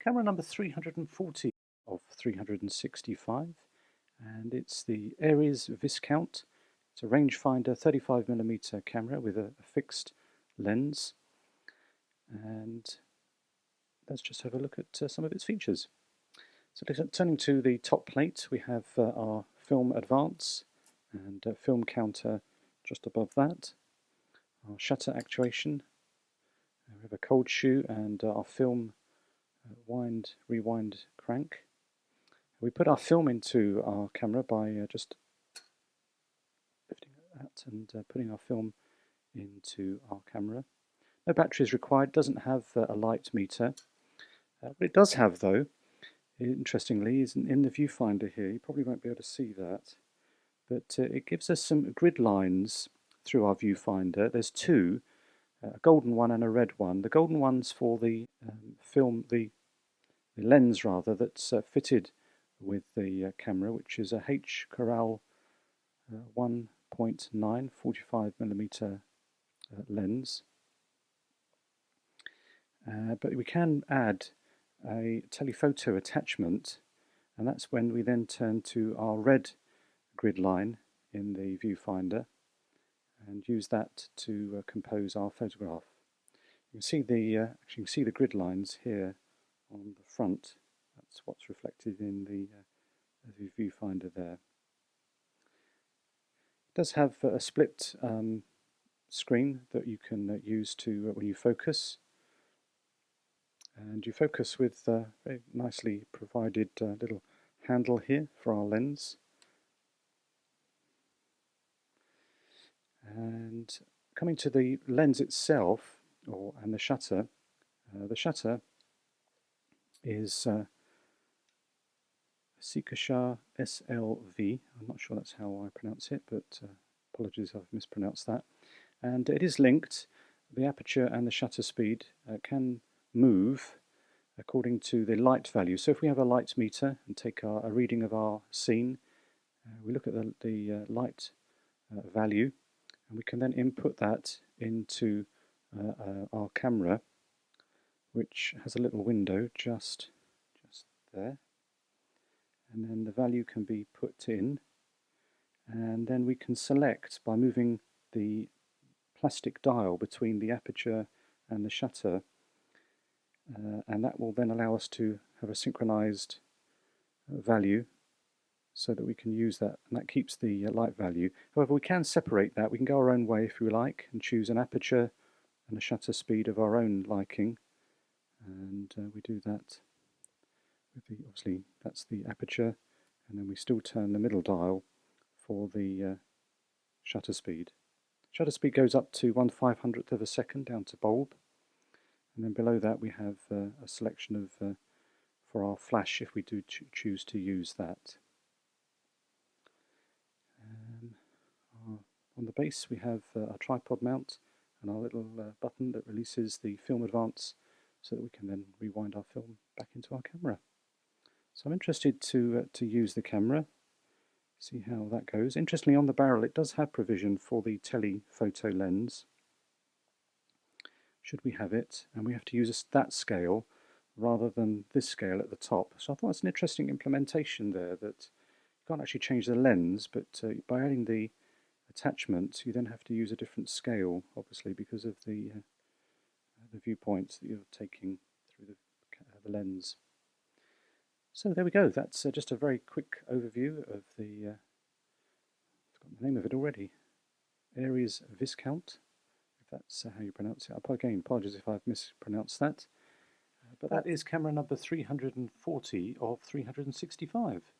Camera number 340 of 365, and it's the Aries Viscount. It's a rangefinder 35mm camera with a fixed lens, and let's just have a look at some of its features. So turning to the top plate, we have our film advance and film counter just above that, our shutter actuation, we have a cold shoe and our film rewind crank. We put our film into our camera by just lifting that and putting our film into our camera. No battery is required, doesn't have a light meter. What it does have though, interestingly, is in the viewfinder here. You probably won't be able to see that, but it gives us some grid lines through our viewfinder. There's two, a golden one and a red one. The golden one's for the the lens rather, that's fitted with the camera, which is a H Corral 1.9 45mm lens. But we can add a telephoto attachment, and that's when we then turn to our red grid line in the viewfinder and use that to compose our photograph. You can see actually you can see the grid lines here on the front. That's what's reflected in the viewfinder there. It does have a split screen that you can use to when you focus, and you focus with a very nicely provided little handle here for our lens. And coming to the lens itself, and the shutter is Sekisha SLV. I'm not sure that's how I pronounce it, but apologies if I've mispronounced that. And it is linked. The aperture and the shutter speed can move according to the light value. So if we have a light meter and take a reading of our scene, we look at the light value, and we can then input that into our camera, which has a little window just there, and then the value can be put in, and then we can select by moving the plastic dial between the aperture and the shutter, and that will then allow us to have a synchronized value so that we can use that, and that keeps the light value. However, we can separate that. We can go our own way if we like and choose an aperture and a shutter speed of our own liking, and we do that with the, obviously that's the aperture, and then we still turn the middle dial for the shutter speed. Shutter speed goes up to 1/500th of a second down to bulb, and then below that we have a selection of for our flash if we do choose to use that. On the base we have our tripod mount and our little button that releases the film advance so that we can then rewind our film back into our camera. So I'm interested to use the camera, see how that goes. Interestingly, on the barrel it does have provision for the telephoto lens, should we have it, and we have to use that scale rather than this scale at the top. So I thought that's an interesting implementation there, that you can't actually change the lens, but by adding the attachment you then have to use a different scale, obviously, because of the viewpoints that you're taking through the lens. So there we go, that's just a very quick overview of the, I've forgotten the name of it already, Aries Viscount, if that's how you pronounce it. Again, apologies if I've mispronounced that. But that is camera number 340 of 365.